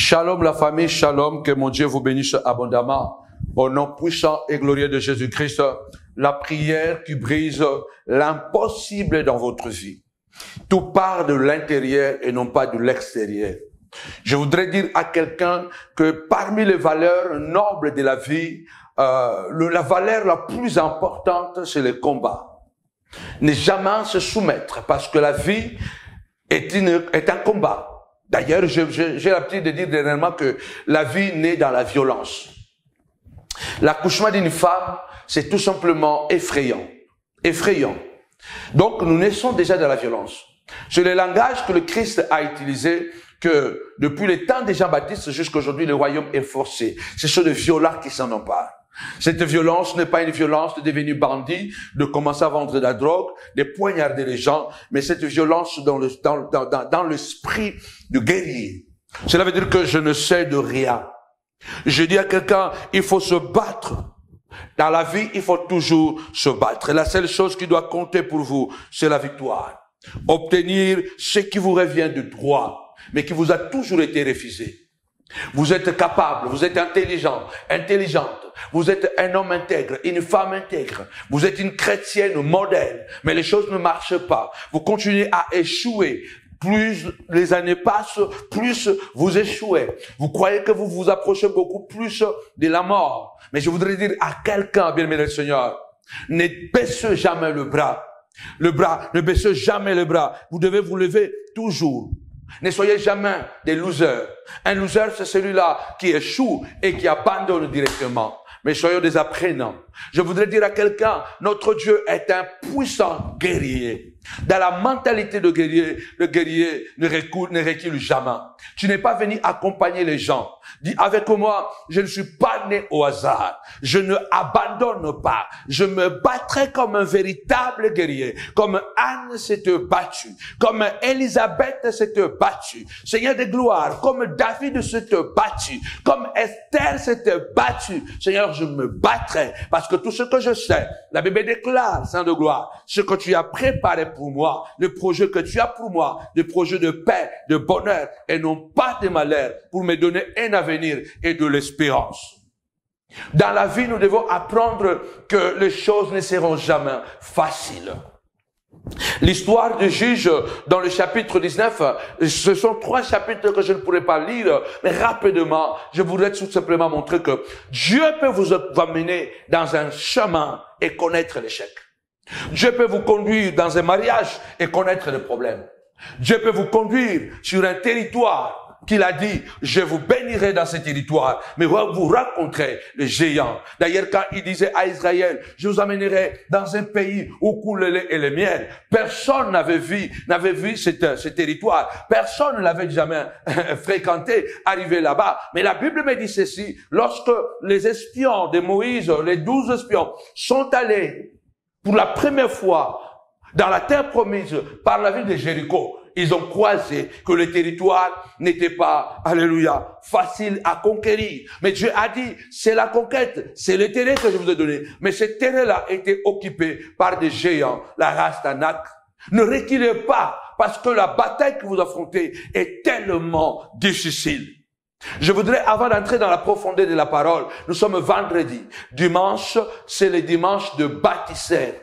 Shalom la famille, shalom, que mon Dieu vous bénisse abondamment. Au nom puissant et glorieux de Jésus-Christ, la prière qui brise l'impossible dans votre vie. Tout part de l'intérieur et non pas de l'extérieur. Je voudrais dire à quelqu'un que parmi les valeurs nobles de la vie, la valeur la plus importante, c'est le combat. Ne jamais se soumettre parce que la vie est un combat. D'ailleurs, j'ai l'habitude de dire dernièrement que la vie naît dans la violence. L'accouchement d'une femme, c'est tout simplement effrayant. Effrayant. Donc, nous naissons déjà dans la violence. C'est le langage que le Christ a utilisé, que depuis le temps de Jean-Baptiste jusqu'à aujourd'hui, le royaume est forcé. Ce sont des violents qui s'en emparent. Cette violence n'est pas une violence de devenir bandit, de commencer à vendre de la drogue, de poignarder les gens, mais cette violence dans l'esprit du guerrier. Cela veut dire que je ne sais de rien. Je dis à quelqu'un, il faut se battre. Dans la vie, il faut toujours se battre. Et la seule chose qui doit compter pour vous, c'est la victoire. Obtenir ce qui vous revient de droit, mais qui vous a toujours été refusé. Vous êtes capable, vous êtes intelligent, intelligente, vous êtes un homme intègre, une femme intègre, vous êtes une chrétienne modèle, mais les choses ne marchent pas. Vous continuez à échouer. Plus les années passent, plus vous échouez. Vous croyez que vous vous approchez beaucoup plus de la mort. Mais je voudrais dire à quelqu'un, bien-aimé le Seigneur, ne baissez jamais le bras. Ne baissez jamais le bras. Vous devez vous lever toujours. Ne soyez jamais des losers. Un loser, c'est celui-là qui échoue et qui abandonne directement. Mais soyons des apprenants. Je voudrais dire à quelqu'un, notre Dieu est un puissant guerrier. Dans la mentalité de guerrier, le guerrier ne recule jamais. Tu n'es pas venu accompagner les gens. Dis avec moi, je ne suis pas né au hasard. Je ne abandonne pas. Je me battrai comme un véritable guerrier. Comme Anne s'était battue. Comme Élisabeth s'était battue. Seigneur de gloire, comme David s'était battu. Comme Esther s'était battue. Seigneur, je me battrai. Parce que tout ce que je sais, la Bible déclare, Saint de gloire, ce que tu as préparé pour moi, le projet que tu as pour moi, le projet de paix, de bonheur, et non pas de malheur, pour me donner un avenir et de l'espérance. Dans la vie, nous devons apprendre que les choses ne seront jamais faciles. L'histoire du juge dans le chapitre 19, ce sont 3 chapitres que je ne pourrais pas lire, mais rapidement, je voudrais tout simplement montrer que Dieu peut vous amener dans un chemin et connaître l'échec. Dieu peut vous conduire dans un mariage et connaître les problèmes. Dieu peut vous conduire sur un territoire qu'il a dit, je vous bénirai dans ce territoire, mais vous rencontrez les géants. D'ailleurs, quand il disait à Israël, je vous amènerai dans un pays où coule le lait et le miel, personne n'avait vu ce territoire. Personne ne l'avait jamais fréquenté, arrivé là-bas. Mais la Bible me dit ceci, lorsque les espions de Moïse, les 12 espions, sont allés pour la première fois dans la terre promise par la ville de Jéricho, ils ont croisé que le territoire n'était pas, alléluia, facile à conquérir. Mais Dieu a dit, c'est la conquête, c'est le terrain que je vous ai donné. Mais ce terrain-là était occupé par des géants, la race d'Anak. Ne reculez pas, parce que la bataille que vous affrontez est tellement difficile. Je voudrais, avant d'entrer dans la profondeur de la parole, nous sommes vendredi. Dimanche, c'est le dimanche de bâtisseur.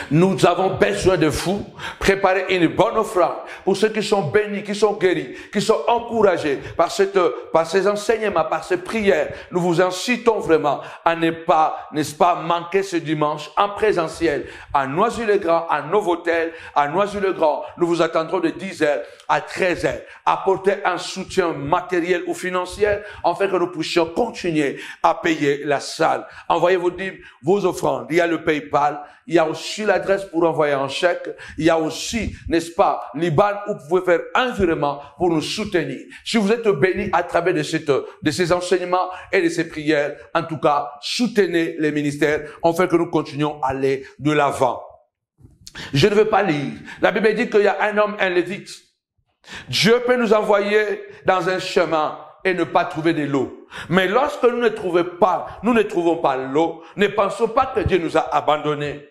Nous avons besoin de vous préparer une bonne offrande pour ceux qui sont bénis, qui sont guéris, qui sont encouragés par ces enseignements, par ces prières. Nous vous incitons vraiment à ne pas, n'est-ce pas, manquer ce dimanche en présentiel à Noisy-le-Grand, à Novotel, à Noisy-le-Grand. Nous vous attendrons de 10h à 13h. Apporter un soutien matériel ou financier afin que nous puissions continuer à payer la salle. Envoyez vos offrandes. Il y a le PayPal. Il y a aussi l'adresse pour envoyer un chèque. Il y a aussi, n'est-ce pas, l'IBAN où vous pouvez faire un virement pour nous soutenir. Si vous êtes bénis à travers de ces enseignements et de ces prières, en tout cas, soutenez les ministères afin que nous continuions à aller de l'avant. Je ne veux pas lire. La Bible dit qu'il y a un homme, un lévite. Dieu peut nous envoyer dans un chemin et ne pas trouver de l'eau. Mais lorsque nous ne trouvons pas l'eau, ne pensons pas que Dieu nous a abandonnés.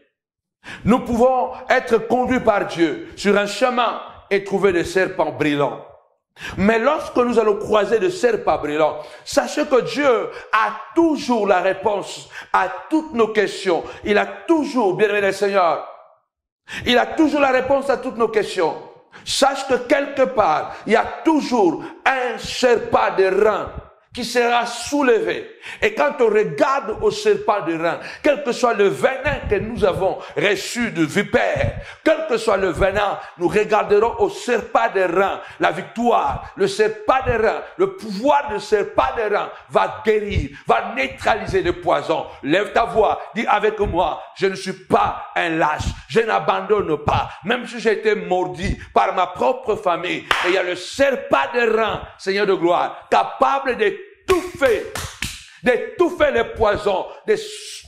Nous pouvons être conduits par Dieu sur un chemin et trouver des serpents brillants. Mais lorsque nous allons croiser le serpent brûlant, sachez que Dieu a toujours la réponse à toutes nos questions. Il a toujours, bien-aimé le Seigneur, il a toujours la réponse à toutes nos questions. Sache que quelque part, il y a toujours un serpent de rein qui sera soulevé. Et quand on regarde au serpent de rein, quel que soit le venin que nous avons reçu de vipère, quel que soit le venin, nous regarderons au serpent de rein la victoire. Le serpent de rein, le pouvoir du serpent de rein va guérir, va neutraliser le poison. Lève ta voix, dis avec moi, je ne suis pas un lâche, je n'abandonne pas, même si j'ai été mordu par ma propre famille. Et il y a le serpent de rein, Seigneur de gloire, capable d'étouffer les poisons, de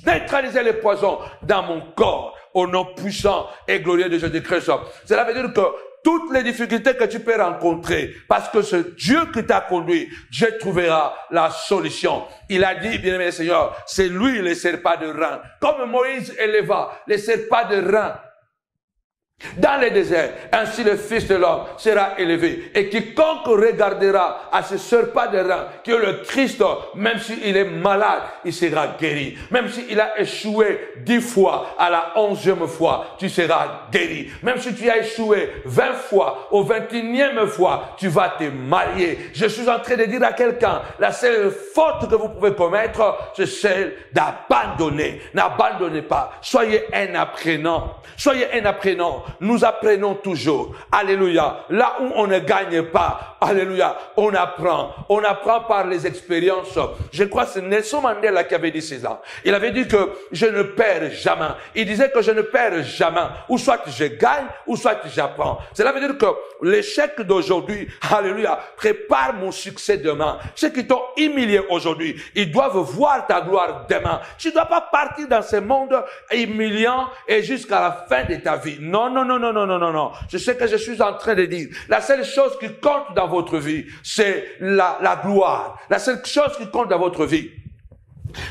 neutraliser les poisons dans mon corps, au nom puissant et glorieux de Jésus-Christ. Cela veut dire que toutes les difficultés que tu peux rencontrer, parce que c'est Dieu qui t'a conduit, Dieu trouvera la solution. Il a dit, bien-aimé Seigneur, c'est lui le serpent de rein. Comme Moïse éleva les serpents de rein dans le désert, ainsi le Fils de l'homme sera élevé. Et quiconque regardera à ce serpent de rein, qui est le Christ, même s'il est malade, il sera guéri. Même s'il a échoué 10 fois, à la 11e fois, tu seras guéri. Même si tu as échoué 20 fois, au 21e fois, tu vas te marier. Je suis en train de dire à quelqu'un, la seule faute que vous pouvez commettre, c'est celle d'abandonner. N'abandonnez pas. Soyez un apprenant. Soyez un apprenant. Nous apprenons toujours. Alléluia. Là où on ne gagne pas, alléluia, on apprend. On apprend par les expériences. Je crois que c'est Nelson Mandela qui avait dit cela. Il avait dit que je ne perds jamais. Il disait que je ne perds jamais. Ou soit je gagne, ou soit j'apprends. Cela veut dire que l'échec d'aujourd'hui, alléluia, prépare mon succès demain. Ceux qui t'ont humilié aujourd'hui, ils doivent voir ta gloire demain. Tu ne dois pas partir dans ce monde humiliant et jusqu'à la fin de ta vie. Non, non, non, non, non, non, non, non. C'est ce que je suis en train de dire. La seule chose qui compte dans votre vie, c'est la gloire. La seule chose qui compte dans votre vie,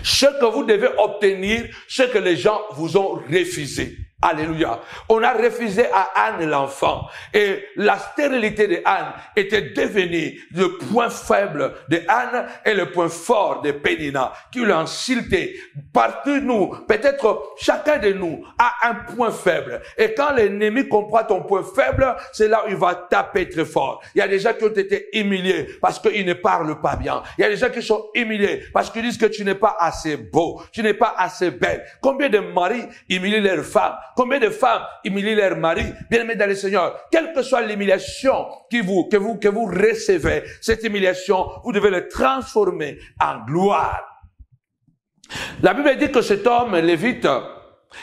ce que vous devez obtenir, ce que les gens vous ont refusé. Alléluia. On a refusé à Anne l'enfant. Et la stérilité de Anne était devenue le point faible de Anne et le point fort de Pénina, qui l'ont silté. Partout nous, peut-être chacun de nous a un point faible. Et quand l'ennemi comprend ton point faible, c'est là où il va taper très fort. Il y a des gens qui ont été humiliés parce qu'ils ne parlent pas bien. Il y a des gens qui sont humiliés parce qu'ils disent que tu n'es pas assez beau, tu n'es pas assez belle. Combien de maris humilient leurs femmes? Combien de femmes humilient leurs maris? Bien-aimés dans le Seigneur, quelle que soit l'humiliation que vous recevez, cette humiliation, vous devez le transformer en gloire. La Bible dit que cet homme, Lévite,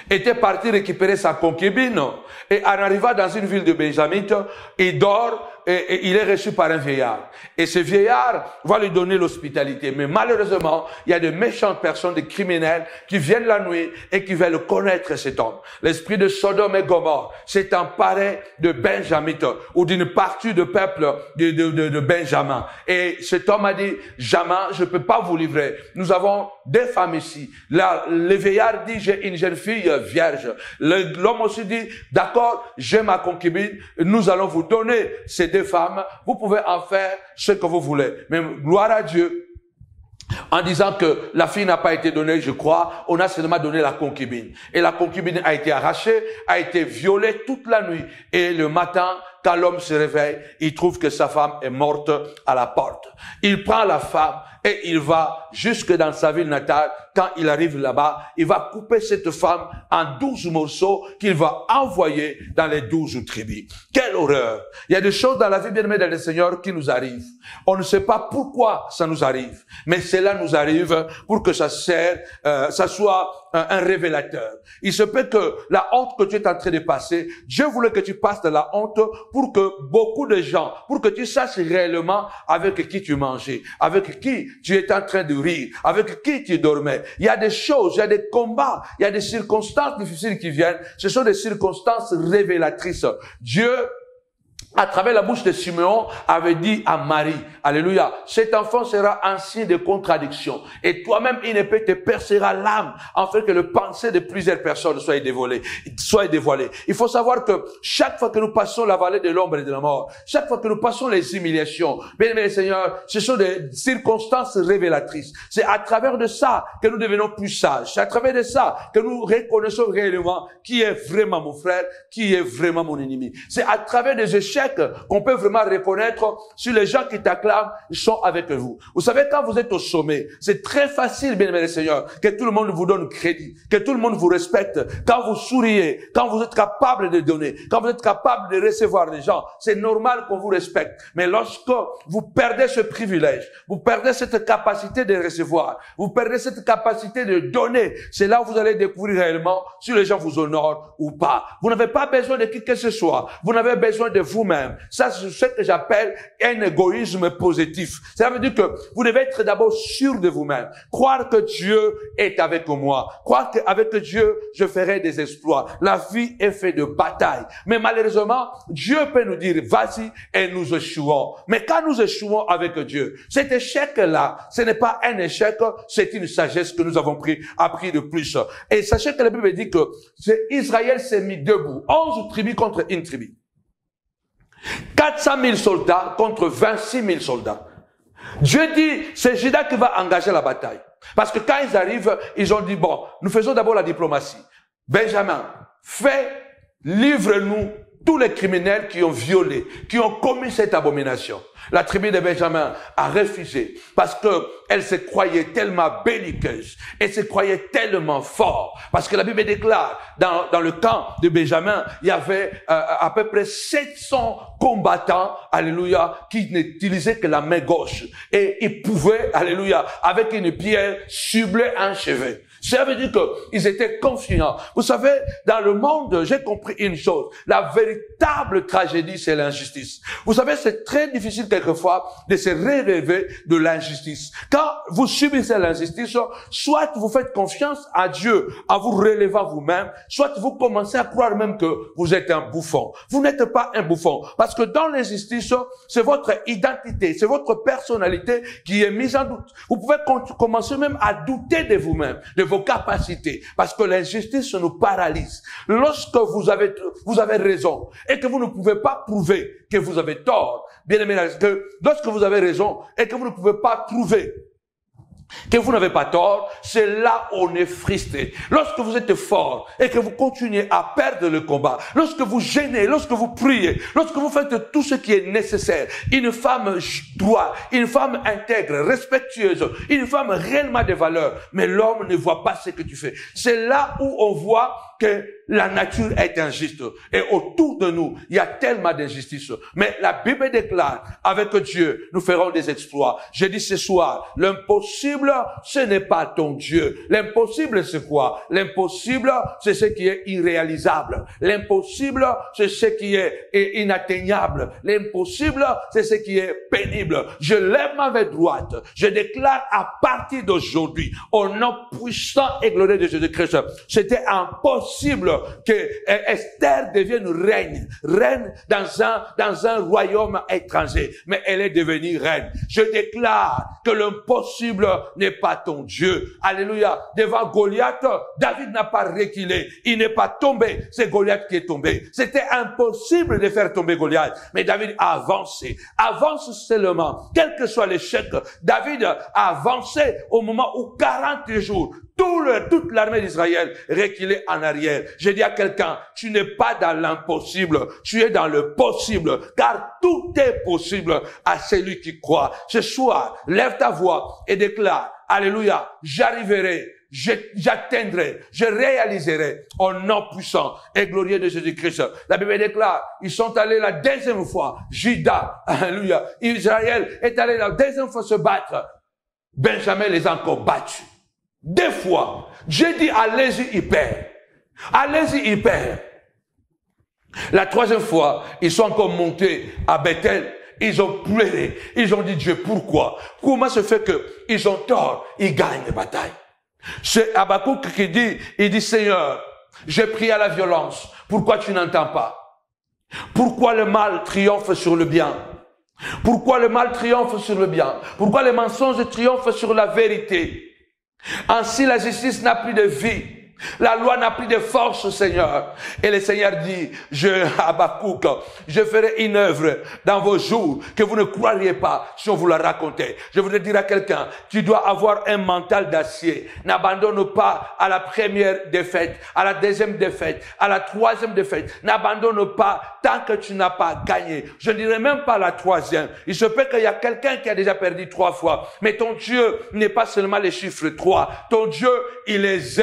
était parti récupérer sa concubine et en arrivant dans une ville de Benjamite, il dort et il est reçu par un vieillard. Et ce vieillard va lui donner l'hospitalité. Mais malheureusement, il y a de méchantes personnes, des criminels qui viennent la nuit et qui veulent connaître cet homme. L'esprit de Sodome et Gomorrhe s'est emparé de Benjamite ou d'une partie du peuple de Benjamin. Et cet homme a dit, jamais je peux pas vous livrer. Nous avons deux femmes ici. Là, le vieillard dit, j'ai une jeune fille vierge. L'homme aussi dit, d'accord, j'ai ma concubine, nous allons vous donner ces deux femmes, vous pouvez en faire ce que vous voulez. Mais gloire à Dieu, en disant que la fille n'a pas été donnée, je crois, on a seulement donné la concubine. Et la concubine a été arrachée, a été violée toute la nuit. Et le matin, quand l'homme se réveille, il trouve que sa femme est morte à la porte. Il prend la femme et il va jusque dans sa ville natale. Quand il arrive là-bas, il va couper cette femme en 12 morceaux qu'il va envoyer dans les 12 tribus. Quelle horreur! Il y a des choses dans la vie, bien-aimée dans le Seigneur, qui nous arrivent. On ne sait pas pourquoi ça nous arrive, mais cela nous arrive pour que ça soit un révélateur. Il se peut que la honte que tu es en train de passer, Dieu voulait que tu passes de la honte pour que beaucoup de gens, pour que tu saches réellement avec qui tu mangeais, avec qui tu étais en train de rire, avec qui tu dormais. Il y a des choses, il y a des combats, il y a des circonstances difficiles qui viennent. Ce sont des circonstances révélatrices. Dieu à travers la bouche de Simeon, avait dit à Marie, alléluia, cet enfant sera un signe de contradiction. Et toi-même, il ne peut te percera l'âme, afin que le pensée de plusieurs personnes soit dévoilé. Il faut savoir que chaque fois que nous passons la vallée de l'ombre et de la mort, chaque fois que nous passons les humiliations, bien aimé Seigneur, ce sont des circonstances révélatrices. C'est à travers de ça que nous devenons plus sages. C'est à travers de ça que nous reconnaissons réellement qui est vraiment mon frère, qui est vraiment mon ennemi. C'est à travers des échecs qu'on peut vraiment reconnaître si les gens qui t'acclament sont avec vous. Vous savez, quand vous êtes au sommet, c'est très facile, bien aimé Seigneur, que tout le monde vous donne crédit, que tout le monde vous respecte. Quand vous souriez, quand vous êtes capable de donner, quand vous êtes capable de recevoir les gens, c'est normal qu'on vous respecte. Mais lorsque vous perdez ce privilège, vous perdez cette capacité de recevoir, vous perdez cette capacité de donner, c'est là où vous allez découvrir réellement si les gens vous honorent ou pas. Vous n'avez pas besoin de qui que ce soit. Vous n'avez besoin de vous-même. Ça, c'est ce que j'appelle un égoïsme positif. Ça veut dire que vous devez être d'abord sûr de vous-même. Croire que Dieu est avec moi. Croire qu'avec Dieu, je ferai des exploits. La vie est faite de batailles. Mais malheureusement, Dieu peut nous dire, vas-y, et nous échouons. Mais quand nous échouons avec Dieu, cet échec-là, ce n'est pas un échec, c'est une sagesse que nous avons appris de plus. Et sachez que la Bible dit que Israël s'est mis debout. 11 tribus contre une tribu. 400 000 soldats contre 26 000 soldats. Dieu dit, c'est Juda qui va engager la bataille. Parce que quand ils arrivent, ils ont dit, bon, nous faisons d'abord la diplomatie. Benjamin, livre-nous tous les criminels qui ont violé, qui ont commis cette abomination. La tribu de Benjamin a refusé parce que elle se croyait tellement belliqueuse et se croyait tellement fort. Parce que la Bible déclare, dans le camp de Benjamin, il y avait à peu près 700 combattants, alléluia, qui n'utilisaient que la main gauche. Et ils pouvaient, alléluia, avec une pierre, cibler un chevet. Ça veut dire qu'ils étaient confiants. Vous savez, dans le monde, j'ai compris une chose. La véritable tragédie, c'est l'injustice. Vous savez, c'est très difficile quelquefois de se relever de l'injustice. Quand vous subissez l'injustice, soit vous faites confiance à Dieu en vous relevant vous-même, soit vous commencez à croire même que vous êtes un bouffon. Vous n'êtes pas un bouffon. Parce que dans l'injustice, c'est votre identité, c'est votre personnalité qui est mise en doute. Vous pouvez commencer même à douter de vous-même, de vos capacités, parce que l'injustice nous paralyse. Lorsque vous avez raison et que vous ne pouvez pas prouver que vous avez tort, bien aimé, que lorsque vous avez raison et que vous ne pouvez pas prouver que vous n'avez pas tort, c'est là où on est frustré. Lorsque vous êtes fort et que vous continuez à perdre le combat, lorsque vous gênez, lorsque vous priez, lorsque vous faites tout ce qui est nécessaire, une femme droite, une femme intègre, respectueuse, une femme réellement de valeur, mais l'homme ne voit pas ce que tu fais. C'est là où on voit que la nature est injuste. Et autour de nous, il y a tellement d'injustice. Mais la Bible déclare, avec Dieu, nous ferons des exploits. Je dis ce soir, l'impossible, ce n'est pas ton Dieu. L'impossible, c'est quoi? L'impossible, c'est ce qui est irréalisable. L'impossible, c'est ce qui est inatteignable. L'impossible, c'est ce qui est pénible. Je lève ma main droite. Je déclare à partir d'aujourd'hui, au nom puissant et glorieux de Jésus-Christ, c'était impossible que Esther devienne reine dans un royaume étranger, mais elle est devenue reine. Je déclare que l'impossible n'est pas ton Dieu. Alléluia. Devant Goliath, David n'a pas reculé. Il n'est pas tombé. C'est Goliath qui est tombé. C'était impossible de faire tomber Goliath, mais David a avancé. Avance seulement. Quel que soit l'échec, David a avancé au moment où 40 jours, toute l'armée d'Israël reculait en arrière. Je dis à quelqu'un, tu n'es pas dans l'impossible, tu es dans le possible, car tout est possible à celui qui croit. Ce soir, lève ta voix et déclare, alléluia, j'arriverai, j'atteindrai, je réaliserai au nom puissant et glorieux de Jésus-Christ. La Bible déclare, ils sont allés la deuxième fois, Juda, alléluia, Israël est allé la deuxième fois se battre. Benjamin les a encore battus. 2 fois. Dieu dit, allez-y, il perd. Allez-y, il perd. La 3e fois, ils sont encore montés à Bethel. Ils ont pleuré. Ils ont dit, Dieu, pourquoi? Comment se fait qu'ils ont tort? Ils gagnent les batailles. C'est Habakkuk qui dit, il dit, Seigneur, j'ai prié à la violence. Pourquoi tu n'entends pas? Pourquoi le mal triomphe sur le bien? Pourquoi le mal triomphe sur le bien? Pourquoi les mensonges triomphent sur la vérité? Ainsi la justice n'a plus de vie. La loi n'a plus de force, Seigneur. Et le Seigneur dit, Habakkuk, je ferai une œuvre dans vos jours que vous ne croiriez pas si on vous la racontait. Je voudrais dire à quelqu'un, tu dois avoir un mental d'acier. N'abandonne pas à la première défaite, à la deuxième défaite, à la troisième défaite. N'abandonne pas tant que tu n'as pas gagné. Je ne dirais même pas la troisième. Il se peut qu'il y a quelqu'un qui a déjà perdu 3 fois. Mais ton Dieu n'est pas seulement le chiffre 3. Ton Dieu, il est Z.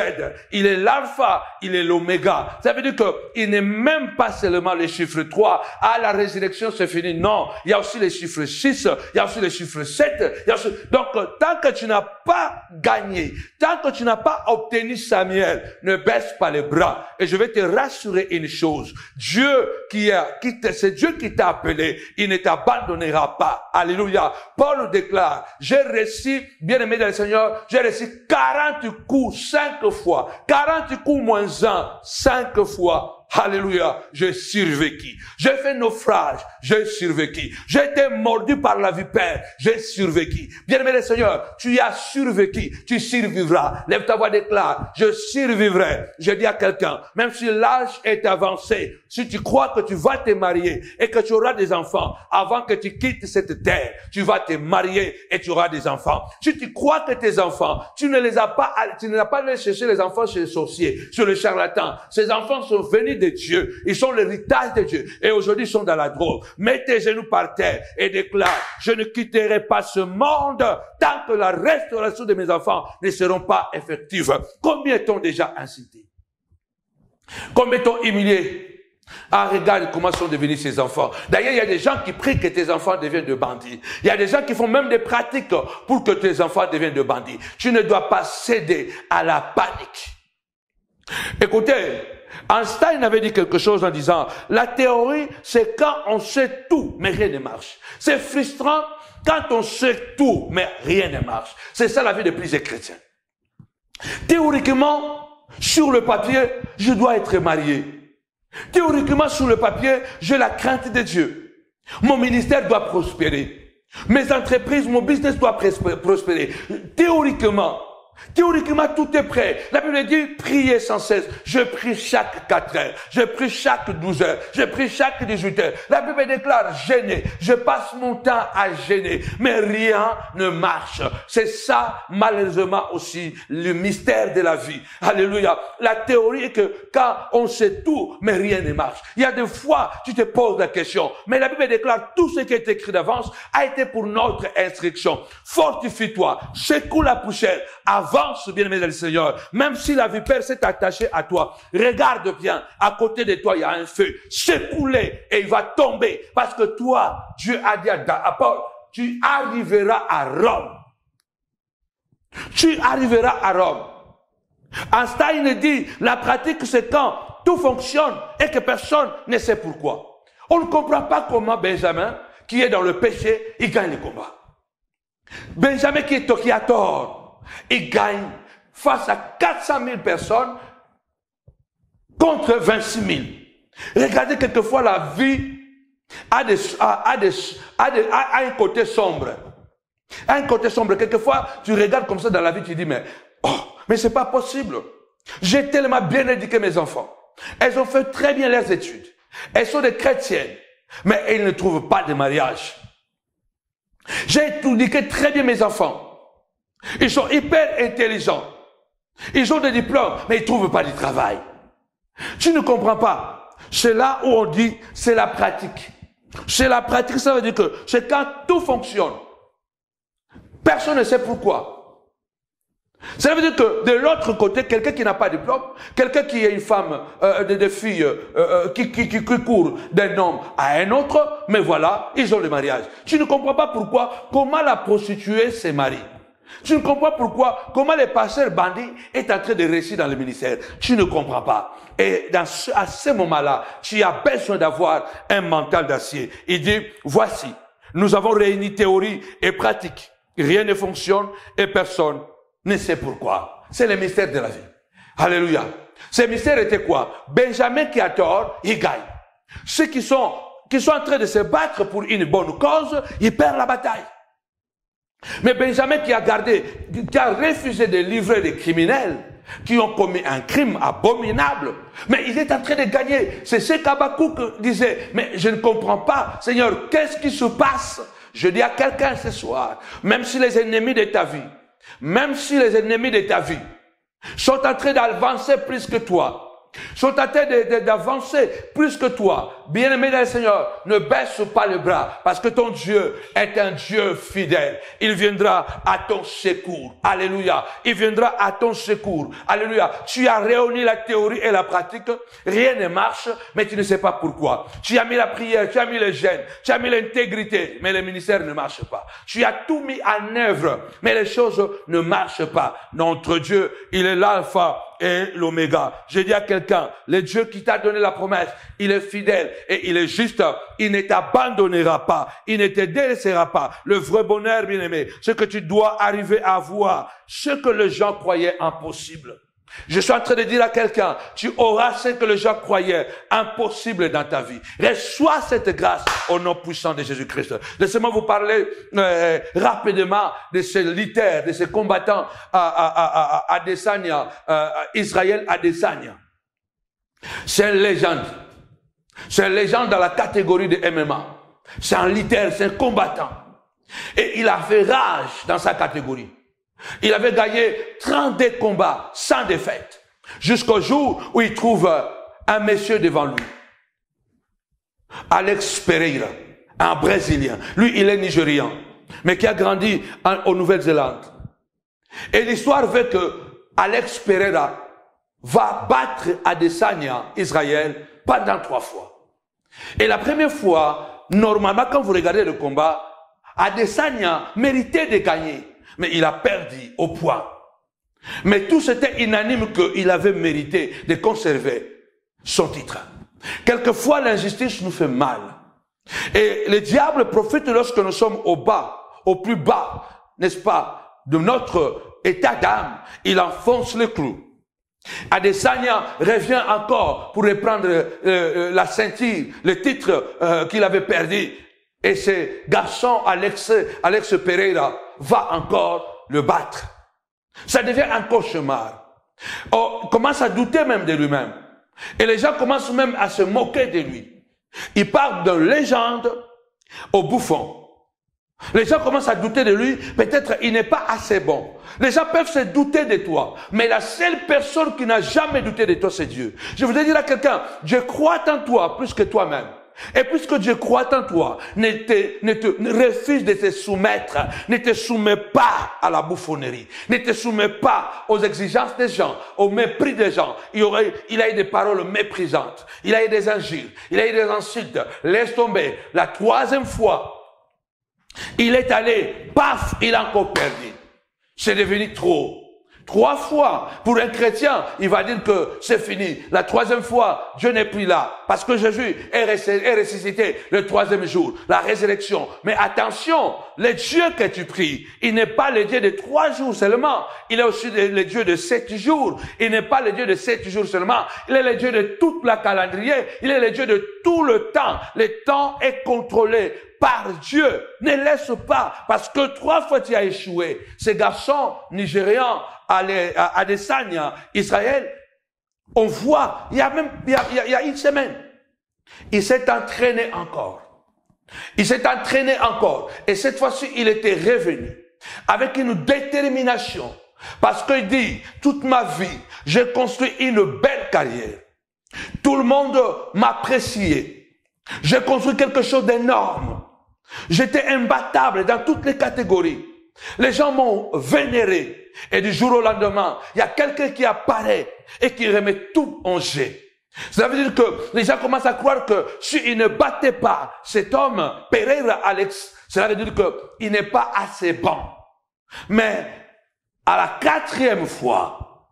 Il est l'alpha, il est l'oméga. Ça veut dire qu'il n'est même pas seulement le chiffre 3. À la résurrection, c'est fini. Non. Il y a aussi le chiffre 6. Il y a aussi le chiffre 7. Donc, tant que tu n'as pas gagné, tant que tu n'as pas obtenu Samuel, ne baisse pas les bras. Et je vais te rassurer une chose. C'est Dieu qui t'a appelé. Il ne t'abandonnera pas. Alléluia. Paul déclare, j'ai reçu, bien aimé dans le Seigneur, j'ai reçu 40 coups, 5 fois. 40 coups moins 1, 5 fois. Alléluia, j'ai survécu. J'ai fait naufrage, j'ai survécu. J'ai été mordu par la vipère, j'ai survécu. Bien-aimé le Seigneur, tu as survécu, tu survivras. Lève ta voix, déclare, je survivrai. Je dis à quelqu'un, même si l'âge est avancé, si tu crois que tu vas te marier et que tu auras des enfants avant que tu quittes cette terre, tu vas te marier et tu auras des enfants. Si tu crois que tes enfants, tu n'as pas allé chercher les enfants chez les sorciers, chez les charlatans. Ces enfants sont venus de Dieu. Ils sont l'héritage de Dieu. Et aujourd'hui, ils sont dans la drogue. Mets tes genoux par terre et déclare, je ne quitterai pas ce monde tant que la restauration de mes enfants ne seront pas effectives. Combien t'ont déjà incité? Combien t'ont humilié? Ah, regarde comment sont devenus ces enfants. D'ailleurs, il y a des gens qui prient que tes enfants deviennent de bandits. Il y a des gens qui font même des pratiques pour que tes enfants deviennent de bandits. Tu ne dois pas céder à la panique. Écoutez, Einstein avait dit quelque chose en disant, la théorie, c'est quand on sait tout, mais rien ne marche. C'est frustrant quand on sait tout, mais rien ne marche. C'est ça la vie de plusieurs chrétiens. Théoriquement, sur le papier, je dois être marié. Théoriquement, sur le papier, j'ai la crainte de Dieu. Mon ministère doit prospérer. Mes entreprises, mon business doit prospérer. Théoriquement, tout est prêt. La Bible dit, priez sans cesse. Je prie chaque 4 heures. Je prie chaque 12 heures. Je prie chaque 18 heures. La Bible déclare, gêner. Je passe mon temps à gêner. Mais rien ne marche. C'est ça, malheureusement aussi, le mystère de la vie. Alléluia. La théorie est que quand on sait tout, mais rien ne marche. Il y a des fois, tu te poses la question. Mais la Bible déclare, tout ce qui est écrit d'avance a été pour notre instruction. Fortifie-toi. Secoue la poussière. Avance, bien-aimé dans le Seigneur. Même si la vipère s'est attachée à toi, regarde bien, à côté de toi, il y a un feu. Secoue-le et il va tomber. Parce que toi, Dieu a dit à Paul, tu arriveras à Rome. Tu arriveras à Rome. Einstein dit, la pratique c'est quand tout fonctionne et que personne ne sait pourquoi. On ne comprend pas comment Benjamin, qui est dans le péché, il gagne le combat. Benjamin qui a tort, il gagne face à 400 000 personnes contre 26 000. Regardez, quelquefois la vie a un côté sombre. Un côté sombre. Quelquefois, tu regardes comme ça dans la vie, tu dis, mais c'est pas possible. J'ai tellement bien éduqué mes enfants. Elles ont fait très bien leurs études. Elles sont des chrétiennes. Mais elles ne trouvent pas de mariage. J'ai éduqué très bien mes enfants. Ils sont hyper intelligents. Ils ont des diplômes, mais ils ne trouvent pas de travail. Tu ne comprends pas. C'est là où on dit, c'est la pratique. C'est la pratique, ça veut dire que c'est quand tout fonctionne. Personne ne sait pourquoi. Ça veut dire que de l'autre côté, quelqu'un qui n'a pas de diplôme, quelqu'un qui est une femme, des filles qui courent d'un homme à un autre, mais voilà, ils ont le mariage. Tu ne comprends pas pourquoi, comment la prostituée se marie. Tu ne comprends pas pourquoi, comment le pasteur bandit est en train de réussir dans le ministère. Tu ne comprends pas. Et à ce moment-là, tu as besoin d'avoir un mental d'acier. Il dit, voici, nous avons réuni théorie et pratique. Rien ne fonctionne et personne ne sait pourquoi. C'est le mystère de la vie. Alléluia. Ce mystère était quoi? Benjamin qui a tort, il gagne. Ceux qui sont en train de se battre pour une bonne cause, ils perdent la bataille. Mais Benjamin qui a refusé de livrer des criminels, qui ont commis un crime abominable, mais il est en train de gagner. C'est ce qu'Habakkuk disait, mais je ne comprends pas, Seigneur, qu'est-ce qui se passe? Je dis à quelqu'un ce soir, même si les ennemis de ta vie, sont en train d'avancer plus que toi, sont en train d'avancer plus que toi, bien-aimé dans le Seigneur, ne baisse pas le bras, parce que ton Dieu est un Dieu fidèle. Il viendra à ton secours. Alléluia. Il viendra à ton secours. Alléluia. Tu as réuni la théorie et la pratique, rien ne marche, mais tu ne sais pas pourquoi. Tu as mis la prière, tu as mis le jeûne, tu as mis l'intégrité, mais le ministère ne marche pas. Tu as tout mis en œuvre, mais les choses ne marchent pas. Notre Dieu, il est l'alpha et l'oméga. Je dis à quelqu'un, le Dieu qui t'a donné la promesse, il est fidèle et il est juste. Il ne t'abandonnera pas. Il ne te délaissera pas. Le vrai bonheur, bien-aimé, ce que tu dois arriver à voir, ce que les gens croyaient impossible. Je suis en train de dire à quelqu'un, tu auras ce que les gens croyaient impossible dans ta vie. Reçois cette grâce au nom puissant de Jésus-Christ. Laissez-moi vous parler rapidement de ces militaires, de ces combattants à Adesanya, Israël Adesanya. C'est une légende. C'est une légende dans la catégorie de MMA. C'est un lutteur, c'est un combattant. Et il a fait rage dans sa catégorie. Il avait gagné 32 combats sans défaite. Jusqu'au jour où il trouve un monsieur devant lui. Alex Pereira, un Brésilien. Lui, il est Nigérian, mais qui a grandi en Nouvelle-Zélande. Et l'histoire veut que Alex Pereira va battre Adesanya, Israël, pendant 3 fois. Et la première fois, normalement, quand vous regardez le combat, Adesanya méritait de gagner. Mais il a perdu au point. Mais tout c'était unanime qu'il avait mérité de conserver son titre. Quelquefois, l'injustice nous fait mal. Et le diable profite lorsque nous sommes au plus bas, n'est-ce pas, de notre état d'âme. Il enfonce le clou. Adesanya revient encore pour reprendre la ceinture, le titre qu'il avait perdu. Et ce garçon, Alex Pereira, va encore le battre. Ça devient un cauchemar. On commence à douter même de lui-même. Et les gens commencent même à se moquer de lui. Il part de légende au bouffon. Les gens commencent à douter de lui. Peut-être il n'est pas assez bon. Les gens peuvent se douter de toi. Mais la seule personne qui n'a jamais douté de toi, c'est Dieu. Je voudrais dire à quelqu'un, Dieu croit en toi plus que toi-même. Et puisque Dieu croit en toi, ne refuse de te soumettre, ne te soumets pas à la bouffonnerie, ne te soumets pas aux exigences des gens, au mépris des gens. Il a eu des paroles méprisantes, il a eu des injures, il a eu des insultes. Laisse tomber. La 3e fois, il est allé, paf, il a encore perdu. C'est devenu trop. 3 fois, pour un chrétien, il va dire que c'est fini. La 3e fois, Dieu n'est plus là. Parce que Jésus est ressuscité le 3e jour. La résurrection. Mais attention, le Dieu que tu pries, il n'est pas le Dieu de 3 jours seulement. Il est aussi le Dieu de 7 jours. Il n'est pas le Dieu de 7 jours seulement. Il est le Dieu de toute la calendrier. Il est le Dieu de tout le temps. Le temps est contrôlé par Dieu. Ne laisse pas, parce que 3 fois tu as échoué. Ces garçons nigérians, à Adesanya, Israël, on voit, il y a une semaine, il s'est entraîné encore. Il s'est entraîné encore. Et cette fois-ci, il était revenu avec une détermination. Parce qu'il dit, toute ma vie, j'ai construit une belle carrière. Tout le monde m'appréciait. J'ai construit quelque chose d'énorme. J'étais imbattable dans toutes les catégories. Les gens m'ont vénéré. Et du jour au lendemain, il y a quelqu'un qui apparaît et qui remet tout en jeu. Ça veut dire que les gens commencent à croire que s'il ne battait pas cet homme, Pereira Alex, cela veut dire qu'il n'est pas assez bon. Mais à la 4e fois,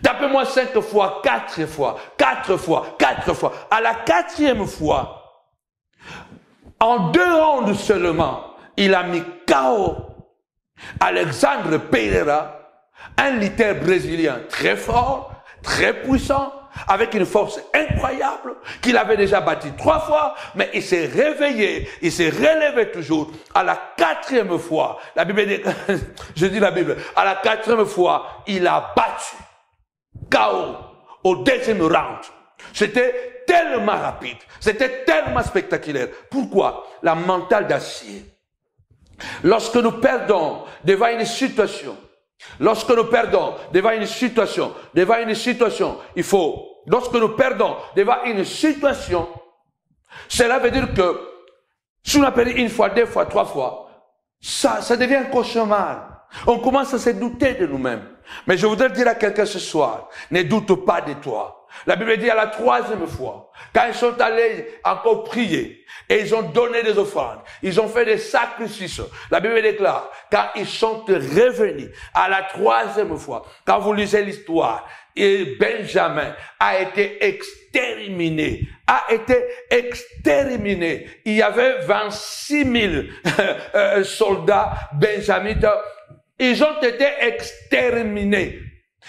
tapez-moi 5 fois, 4 fois, 4 fois, 4 fois. À la 4e fois, en 2 rounds seulement, il a mis KO Alexandre Pereira, un lutteur brésilien très fort, très puissant, avec une force incroyable, qu'il avait déjà bâti 3 fois, mais il s'est réveillé, il s'est relevé toujours. À la 4e fois, la Bible dit, je dis la Bible, à la 4e fois, il a battu KO au 2e round. C'était tellement rapide, c'était tellement spectaculaire. Pourquoi? La mentale d'acier. Lorsque nous perdons devant une situation, lorsque nous perdons devant une situation, lorsque nous perdons devant une situation, cela veut dire que si on a perdu 1 fois, 2 fois, 3 fois, ça devient un cauchemar. On commence à se douter de nous-mêmes. Mais je voudrais dire à quelqu'un ce soir, ne doute pas de toi. La Bible dit à la 3e fois, quand ils sont allés encore prier, et ils ont donné des offrandes, ils ont fait des sacrifices. La Bible déclare, quand ils sont revenus à la 3e fois, quand vous lisez l'histoire, et Benjamin a été exterminé. Il y avait 26 000 soldats benjamites. Ils ont été exterminés.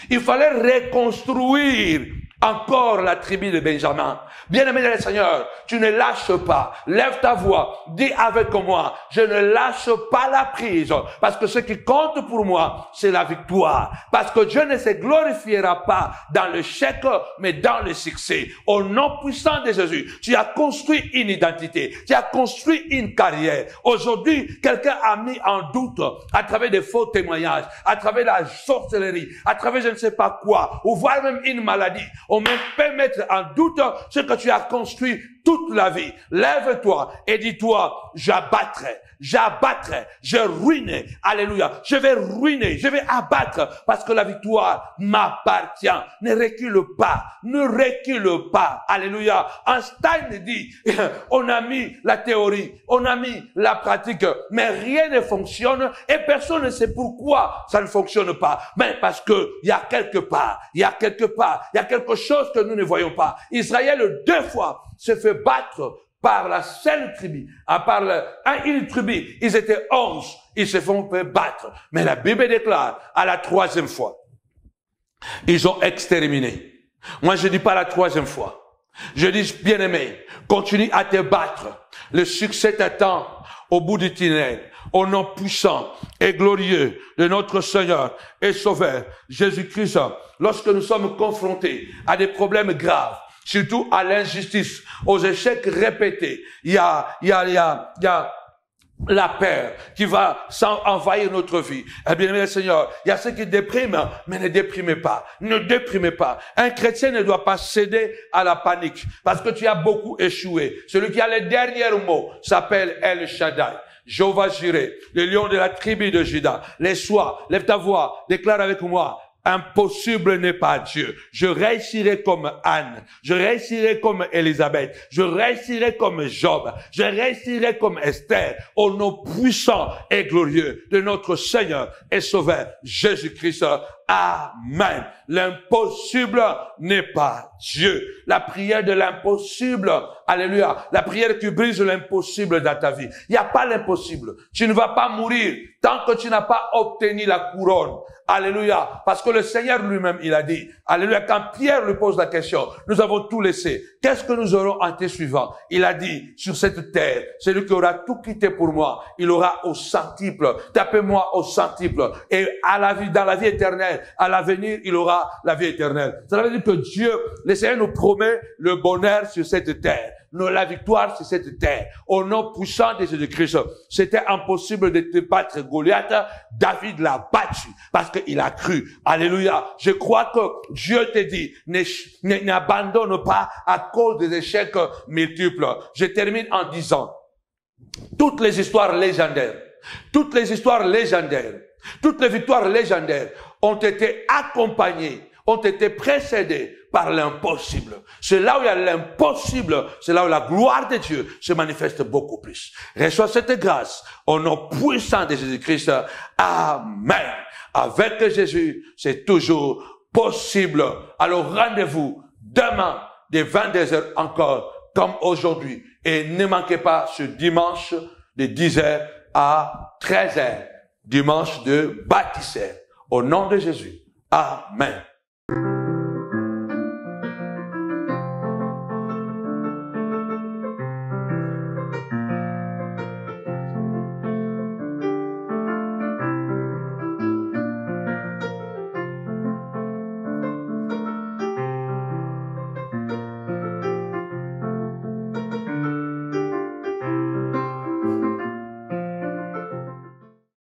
Il fallait reconstruire encore la tribu de Benjamin. Bien-aimé dans le Seigneur, tu ne lâches pas. Lève ta voix. Dis avec moi, je ne lâche pas la prise. Parce que ce qui compte pour moi, c'est la victoire. Parce que Dieu ne se glorifiera pas dans l'échec, mais dans le succès. Au nom puissant de Jésus, tu as construit une identité. Tu as construit une carrière. Aujourd'hui, quelqu'un a mis en doute à travers des faux témoignages, à travers la sorcellerie, à travers je ne sais pas quoi, ou voire même une maladie. On peut mettre en doute ce que tu as construit toute la vie. Lève-toi et dis-toi, j'abattrai, je ruinerai. Alléluia. Je vais ruiner, je vais abattre parce que la victoire m'appartient. Ne recule pas. Alléluia. Einstein dit, on a mis la théorie, on a mis la pratique, mais rien ne fonctionne et personne ne sait pourquoi ça ne fonctionne pas. Mais parce que il y a quelque chose que nous ne voyons pas. Israël 2 fois se fait battre par la seule tribu, une tribu, ils étaient 11, ils se font battre. Mais la Bible déclare, à la 3e fois, ils ont exterminé. Moi, je dis pas la 3e fois. Je dis, bien-aimé, continue à te battre. Le succès t'attend au bout du tunnel. Au nom puissant et glorieux de notre Seigneur et Sauveur, Jésus-Christ, lorsque nous sommes confrontés à des problèmes graves, surtout à l'injustice, aux échecs répétés, il y a la peur qui va envahir notre vie. Eh bien, aimé Seigneur, il y a ceux qui dépriment, mais ne déprimez pas. Ne déprimez pas. Un chrétien ne doit pas céder à la panique parce que tu as beaucoup échoué. Celui qui a les derniers mots s'appelle El Shaddai. Jéhovah Jireh, le lion de la tribu de Juda. Lève-toi, lève ta voix, déclare avec moi. Impossible n'est pas Dieu. Je réussirai comme Anne. Je réussirai comme Élisabeth. Je réussirai comme Job. Je réussirai comme Esther. Au nom puissant et glorieux de notre Seigneur et Sauveur Jésus-Christ. Amen. L'impossible n'est pas Dieu. La prière de l'impossible, alléluia, la prière qui brise l'impossible dans ta vie. Il n'y a pas l'impossible. Tu ne vas pas mourir tant que tu n'as pas obtenu la couronne. Alléluia. Parce que le Seigneur lui-même, il a dit, alléluia, quand Pierre lui pose la question, nous avons tout laissé. Qu'est-ce que nous aurons en tes suivants? Il a dit, sur cette terre, celui qui aura tout quitté pour moi, il aura au centuple. Tapez-moi au centuple. Et dans la vie éternelle, à l'avenir, il aura la vie éternelle. Ça veut dire que Dieu, le Seigneur nous promet le bonheur sur cette terre. La victoire sur cette terre. Au nom puissant de Jésus-Christ. C'était impossible de te battre Goliath. David l'a battu parce qu'il a cru. Alléluia. Je crois que Dieu te dit, n'abandonne pas à cause des échecs multiples. Je termine en disant, toutes les histoires légendaires, toutes les victoires légendaires ont été accompagnées, ont été précédées par l'impossible. C'est là où il y a l'impossible, c'est là où la gloire de Dieu se manifeste beaucoup plus. Reçois cette grâce au nom puissant de Jésus-Christ. Amen. Avec Jésus, c'est toujours possible. Alors rendez-vous demain de 22h encore comme aujourd'hui. Et ne manquez pas ce dimanche de 10h à 13h. Dimanche de bâtisseur. Au nom de Jésus. Amen.